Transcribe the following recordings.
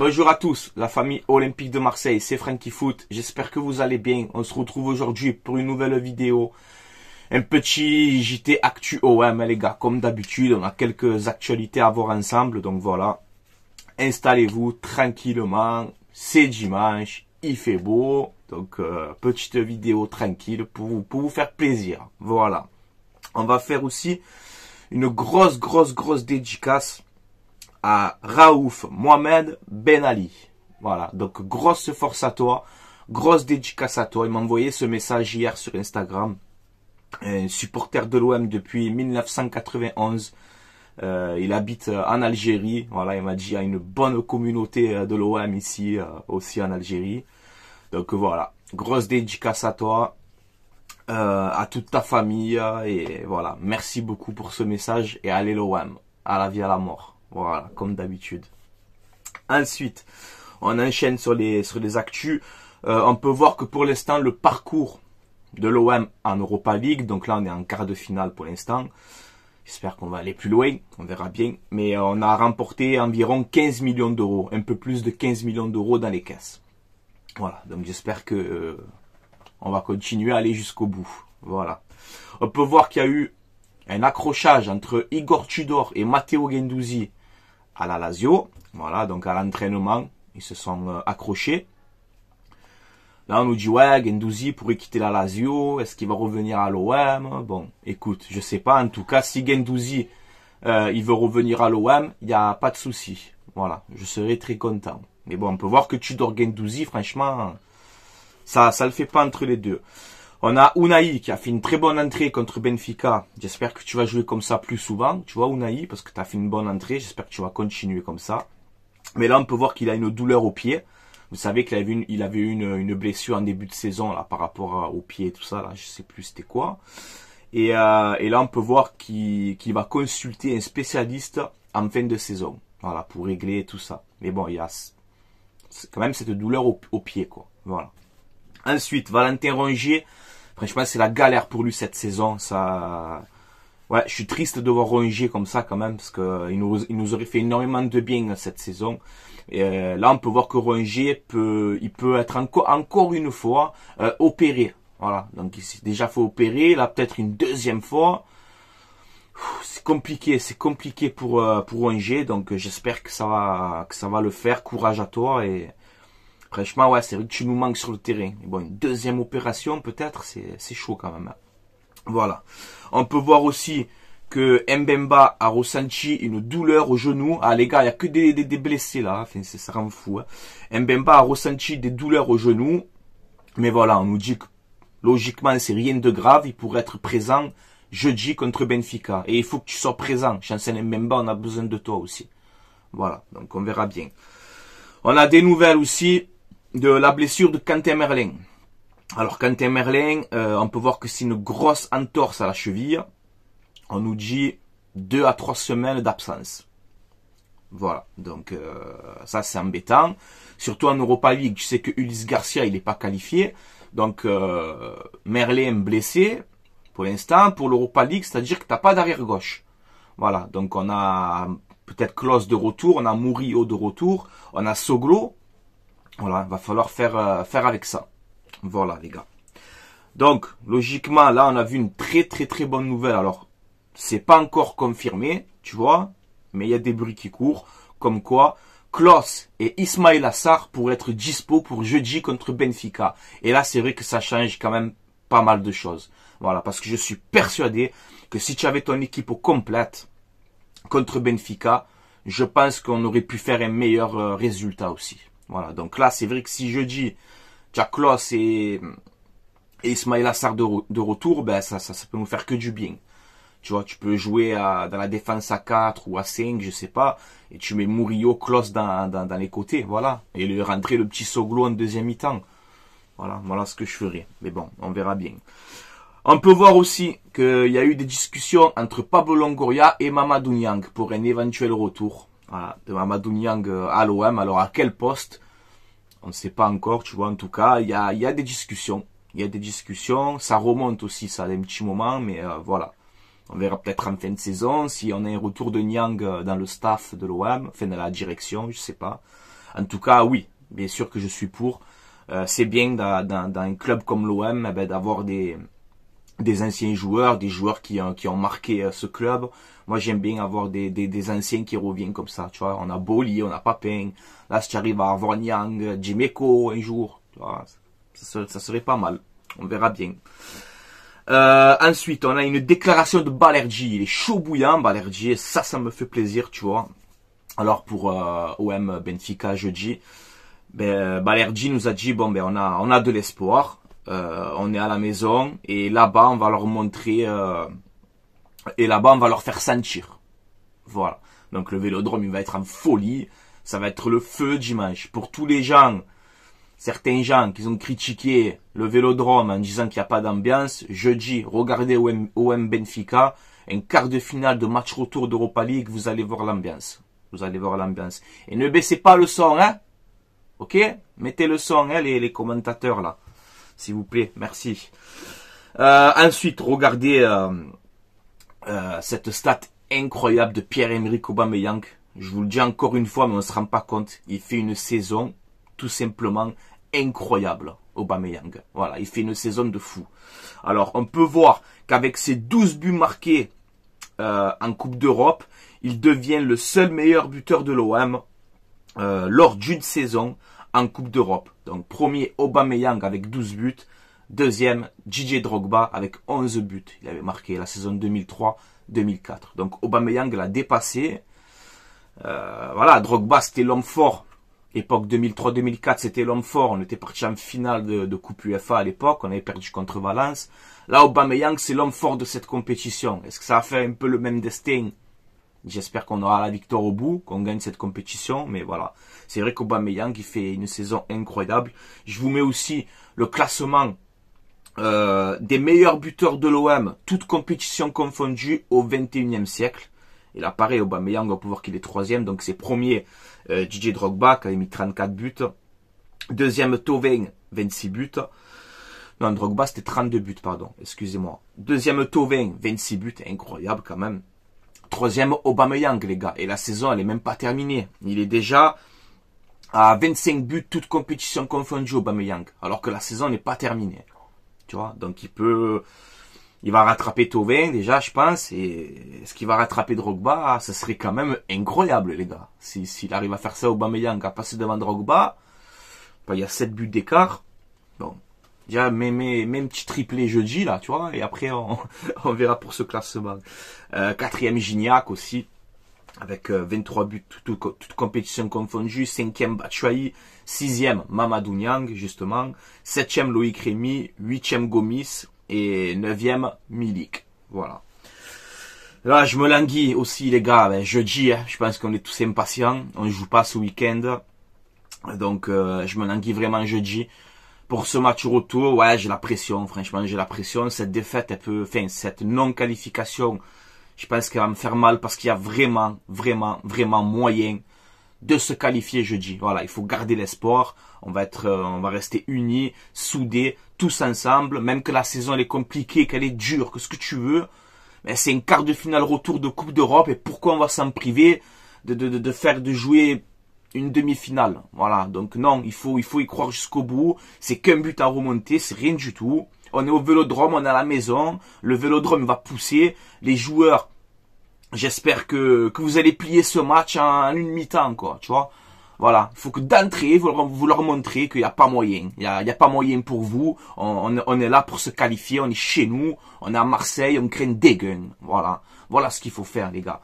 Bonjour à tous, la famille olympique de Marseille, c'est Franky Foot. J'espère que vous allez bien. On se retrouve aujourd'hui pour une nouvelle vidéo. Un petit JT Actu OM, les gars. Comme d'habitude, on a quelques actualités à voir ensemble. Donc voilà, installez-vous tranquillement. C'est dimanche, il fait beau. Donc petite vidéo tranquille pour vous faire plaisir. Voilà. On va faire aussi une grosse dédicace à Raouf Mohamed Ben Ali. Voilà, donc grosse force à toi, grosse dédicace à toi. Il m'a envoyé ce message hier sur Instagram. Un supporter de l'OM depuis 1991. Il habite en Algérie. Voilà, il m'a dit il y a une bonne communauté de l'OM ici, aussi en Algérie. Donc voilà, grosse dédicace à toi, à toute ta famille. Et voilà, merci beaucoup pour ce message. Et allez l'OM, à la vie, à la mort. Voilà, comme d'habitude. Ensuite, on enchaîne sur les actus. On peut voir que pour l'instant, le parcours de l'OM en Europa League, donc là on est en quart de finale pour l'instant. J'espère qu'on va aller plus loin, on verra bien. Mais on a remporté environ 15 millions d'euros, un peu plus de 15 millions d'euros dans les caisses. Voilà, donc j'espère que on va continuer à aller jusqu'au bout. Voilà. On peut voir qu'il y a eu un accrochage entre Igor Tudor et Matteo Guendouzi à la Lazio. Voilà, donc à l'entraînement, ils se sont accrochés. Là, on nous dit, ouais, Guendouzi pourrait quitter la Lazio. Est-ce qu'il va revenir à l'OM? Bon, écoute, je sais pas. En tout cas, si Guendouzi, il veut revenir à l'OM, il n'y a pas de souci. Voilà, je serai très content. Mais bon, on peut voir que Tudor Guendouzi, franchement, ça le fait pas entre les deux. On a Unai qui a fait une très bonne entrée contre Benfica. J'espère que tu vas jouer comme ça plus souvent. Tu vois, Unai, parce que tu as fait une bonne entrée. J'espère que tu vas continuer comme ça. Mais là, on peut voir qu'il a une douleur au pied. Vous savez qu'il avait eu une blessure en début de saison là par rapport au pied et tout ça. Là, je sais plus c'était quoi. Et là, on peut voir qu'il va consulter un spécialiste en fin de saison. Voilà, pour régler tout ça. Mais bon, il y a quand même cette douleur au pied, quoi. Voilà. Ensuite, Valentin Rongier. Franchement, c'est la galère pour lui cette saison. Ça, ouais, je suis triste de voir Rongier comme ça quand même, parce que il nous aurait fait énormément de bien cette saison. Et là, on peut voir que Rongier il peut être encore une fois opéré. Voilà, donc il s'est déjà fait opérer. Là, peut-être une deuxième fois. C'est compliqué pour Rongier. Donc j'espère que ça va le faire. Courage à toi et franchement, ouais, c'est vrai que tu nous manques sur le terrain. Bon, une deuxième opération, peut-être, c'est chaud quand même. Voilà. On peut voir aussi que Mbemba a ressenti une douleur au genou. Ah, les gars, il n'y a que des blessés là. Enfin, ça rend fou. Hein. Mbemba a ressenti des douleurs au genou. Mais voilà, on nous dit que logiquement, c'est rien de grave. Il pourrait être présent jeudi contre Benfica. Et il faut que tu sois présent. Chancel Mbemba, on a besoin de toi aussi. Voilà, donc on verra bien. On a des nouvelles aussi de la blessure de Quentin Merlin. Alors Quentin Merlin, on peut voir que c'est une grosse entorse à la cheville. On nous dit 2 à 3 semaines d'absence. Voilà, donc ça c'est embêtant. Surtout en Europa League, tu sais que Ulysse Garcia il n'est pas qualifié. Donc Merlin blessé pour l'instant. Pour l'Europa League, c'est-à-dire que tu n'as pas d'arrière gauche. Voilà, donc on a peut-être Klose de retour, on a Murillo de retour, on a Soglo. Voilà, il va falloir faire avec ça. Voilà, les gars. Donc, logiquement, là, on a vu une très bonne nouvelle. Alors, c'est pas encore confirmé, tu vois, mais il y a des bruits qui courent, comme quoi Klose et Ismail Assar pourraient être dispo pour jeudi contre Benfica. Et là, c'est vrai que ça change quand même pas mal de choses. Voilà, parce que je suis persuadé que si tu avais ton équipe au complète contre Benfica, je pense qu'on aurait pu faire un meilleur résultat aussi. Voilà, donc là, c'est vrai que si jeudi, tu as Klose et Ismail Assar de retour, ben ça peut nous faire que du bien. Tu vois, tu peux jouer dans la défense à 4 ou à 5, je sais pas, et tu mets Murillo, Klose dans les côtés, voilà. Et lui rentrer le petit Soglo en deuxième mi-temps. Voilà ce que je ferai. Mais bon, on verra bien. On peut voir aussi qu'il y a eu des discussions entre Pablo Longoria et Mamadou Niang pour un éventuel retour. Voilà, de Mamadou Niang à l'OM. Alors à quel poste? On ne sait pas encore, tu vois. En tout cas, il y a des discussions. Il y a des discussions. Ça remonte aussi, ça a un petit moment, mais voilà. On verra peut-être en fin de saison si on a un retour de Niang dans le staff de l'OM, enfin dans la direction, je sais pas. En tout cas, oui, bien sûr que je suis pour. C'est bien dans un club comme l'OM d'avoir des anciens joueurs, des joueurs qui ont marqué ce club. Moi, j'aime bien avoir des anciens qui reviennent comme ça, tu vois. On a Boli, on a Papin. Là, si tu arrives à avoir Niang, Djimeko un jour, tu vois, ça serait pas mal. On verra bien. Ensuite, on a une déclaration de Balerdi. Il est chaud bouillant, Balerdi. Et ça me fait plaisir, tu vois. Alors, pour OM Benfica jeudi, Balerdi nous a dit, bon, on a de l'espoir. On est à la maison. Et là-bas, on va leur montrer... et là-bas, on va leur faire sentir. Voilà. Donc, le Vélodrome, il va être en folie. Ça va être le feu dimanche. Pour tous les gens... Certains gens qui ont critiqué le Vélodrome en disant qu'il n'y a pas d'ambiance, jeudi, regardez OM Benfica, un quart de finale de match retour d'Europa League, vous allez voir l'ambiance. Vous allez voir l'ambiance. Et ne baissez pas le son, hein. Ok? Mettez le son, hein, les commentateurs, là. S'il vous plaît, merci. Ensuite, regardez cette stat incroyable de Pierre-Emerick Aubameyang. Je vous le dis encore une fois, mais on ne se rend pas compte. Il fait une saison tout simplement incroyable, Aubameyang. Voilà, il fait une saison de fou. Alors, on peut voir qu'avec ses 12 buts marqués en Coupe d'Europe, il devient le seul meilleur buteur de l'OM lors d'une saison en Coupe d'Europe. Donc, premier Aubameyang avec 12 buts. Deuxième, Didier Drogba avec 11 buts. Il avait marqué la saison 2003-2004. Donc, Aubameyang l'a dépassé. Voilà, Drogba, c'était l'homme fort. Époque 2003-2004, c'était l'homme fort. On était parti en finale de Coupe UEFA à l'époque. On avait perdu contre Valence. Là, Aubameyang, c'est l'homme fort de cette compétition. Est-ce que ça va faire un peu le même destin? J'espère qu'on aura la victoire au bout, qu'on gagne cette compétition. Mais voilà, c'est vrai qu'Aubameyang, il fait une saison incroyable. Je vous mets aussi le classement des meilleurs buteurs de l'OM, toutes compétitions confondues au 21e siècle. Et là, pareil, Aubameyang, on peut voir qu'il est troisième. Donc, c'est premier Didier Drogba, qui a mis 34 buts. Deuxième, Thauvin, 26 buts. Non, Drogba, c'était 32 buts, pardon. Excusez-moi. Deuxième, Thauvin, 26 buts. Incroyable, quand même. Troisième, Aubameyang, les gars. Et la saison, elle est même pas terminée. Il est déjà à 25 buts, toutes compétitions confondues, Aubameyang. Alors que la saison n'est pas terminée. Tu vois, donc il va rattraper Thauvin, déjà, je pense. Et ce qu'il va rattraper Drogba, ça serait quand même incroyable, les gars. S'il arrive à faire ça, Aubameyang, à passer devant Drogba, il y a 7 buts d'écart. Bon, déjà, même petit triplé jeudi, là, tu vois. Et après, on verra pour ce classement. Quatrième, Gignac aussi, avec 23 buts, toute compétition confondue. Cinquième, Batshuayi. Sixième, Mamadou Niang, justement. Septième, Loïc Rémy. Huitième, Gomis. Et 9e, Milik. Voilà. Là, je me languis aussi, les gars. Jeudi, je pense qu'on est tous impatients. On ne joue pas ce week-end. Donc, je me languis vraiment jeudi. Pour ce match retour, ouais, j'ai la pression. Franchement, j'ai la pression. Cette défaite, cette non-qualification, je pense qu'elle va me faire mal parce qu'il y a vraiment moyen de se qualifier jeudi. Voilà, il faut garder l'espoir. On va rester unis, soudés, tous ensemble. Même que la saison elle est compliquée, qu'elle est dure, que ce que tu veux. Mais c'est un quart de finale retour de Coupe d'Europe. Et pourquoi on va s'en priver de jouer une demi-finale? Voilà. Donc non, il faut y croire jusqu'au bout. C'est qu'un but à remonter, c'est rien du tout. On est au Vélodrome, on est à la maison. Le Vélodrome va pousser. Les joueurs, j'espère que vous allez plier ce match en une mi-temps, quoi, tu vois. Voilà, il faut que d'entrée, vous leur montrez qu'il n'y a pas moyen. Il y a pas moyen pour vous. On est là pour se qualifier, on est chez nous, on est à Marseille, on crée des gains. Voilà, voilà ce qu'il faut faire, les gars.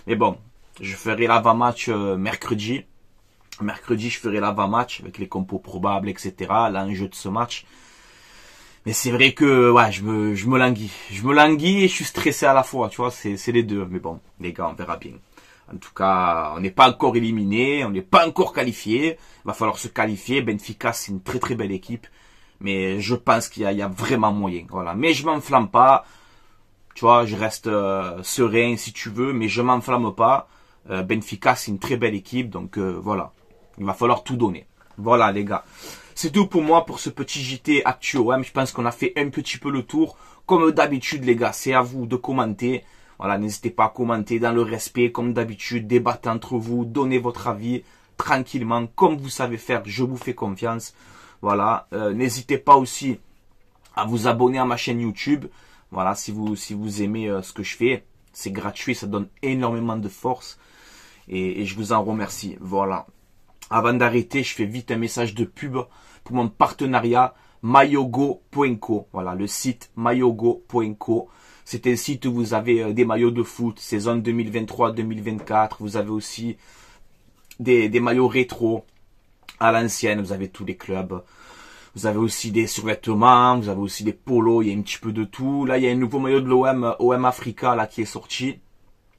Mais bon, je ferai l'avant-match mercredi. Mercredi, je ferai l'avant-match avec les compos probables, etc. L'enjeu de ce match. Mais c'est vrai que, ouais, je me languis. Je me languis et je suis stressé à la fois, tu vois, c'est les deux. Mais bon, les gars, on verra bien. En tout cas, on n'est pas encore éliminé, on n'est pas encore qualifié. Il va falloir se qualifier. Benfica, c'est une très belle équipe. Mais je pense qu'il y a vraiment moyen. Voilà. Mais je m'enflamme pas. Tu vois, je reste serein si tu veux, mais je m'enflamme pas. Benfica, c'est une très belle équipe. Donc voilà. Il va falloir tout donner. Voilà, les gars. C'est tout pour moi pour ce petit JT Actu OM. Je pense qu'on a fait un petit peu le tour. Comme d'habitude, les gars, c'est à vous de commenter. Voilà, n'hésitez pas à commenter dans le respect, comme d'habitude, débattez entre vous, donnez votre avis. tranquillement, comme vous savez faire, je vous fais confiance. Voilà, n'hésitez pas aussi à vous abonner à ma chaîne YouTube. Voilà, si vous aimez ce que je fais, c'est gratuit, ça donne énormément de force. Et je vous en remercie. Voilà. Avant d'arrêter, je fais vite un message de pub pour mon partenariat mayogo.co. Voilà, le site mayogo.co. C'est un site où vous avez des maillots de foot, saison 2023-2024. Vous avez aussi des maillots rétro à l'ancienne. Vous avez tous les clubs. Vous avez aussi des survêtements, vous avez aussi des polos, il y a un petit peu de tout. Là, il y a un nouveau maillot de l'OM, OM Africa, là, qui est sorti.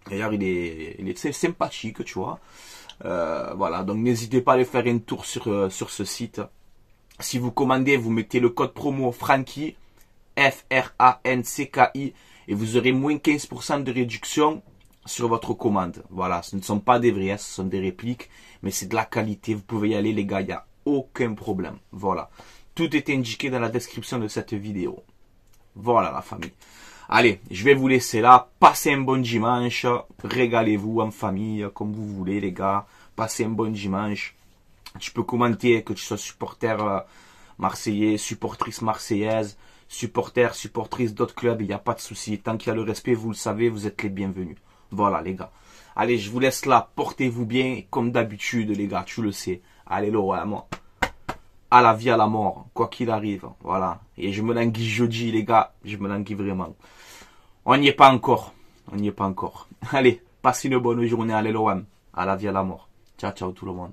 D'ailleurs, il est sympathique, tu vois. Voilà, donc n'hésitez pas à aller faire un tour sur ce site. Si vous commandez, vous mettez le code promo Franky, F-R-A-N-C-K-I, et vous aurez moins 15% de réduction sur votre commande. Voilà, ce ne sont pas des vrais, ce sont des répliques, mais c'est de la qualité. Vous pouvez y aller, les gars, il n'y a aucun problème. Voilà. Tout est indiqué dans la description de cette vidéo. Voilà la famille. Allez, je vais vous laisser là. Passez un bon dimanche. Régalez-vous en famille comme vous voulez les gars. Passez un bon dimanche. Tu peux commenter que tu sois supporter marseillais, supportrice marseillaise, supportrice d'autres clubs. Il n'y a pas de souci. Tant qu'il y a le respect, vous le savez, vous êtes les bienvenus. Voilà les gars. Allez, je vous laisse là. Portez-vous bien. Comme d'habitude les gars, tu le sais. Allez l'OM. À la vie, à la mort, quoi qu'il arrive, voilà. Et je me languis jeudi, les gars, je me languis vraiment. On n'y est pas encore, on n'y est pas encore. Allez, passez une bonne journée, allez l'OM, à la vie, à la mort. Ciao, ciao tout le monde.